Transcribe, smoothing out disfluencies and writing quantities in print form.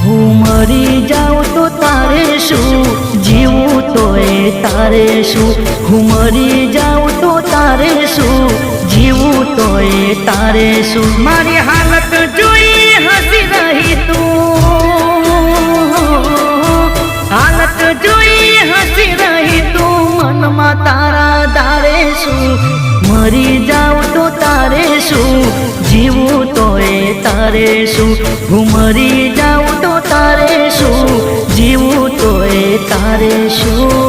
હું મરી જાઉં તો તારે શું, જીવું તોય તારે શું. હું મરી જાઉં તો તારે શું, જીવું તોય તારે શું. મારી હાલત જોઈ હસી રહી તું, હાલત જોઈ હસી રહી તું. મનમાં તારા દારે શું, મરી જાઉં તો તારે શું, જીવું તોય તારે શું. હું મરી જાઉં તો તારે શું, જીવું તોય તારે શું.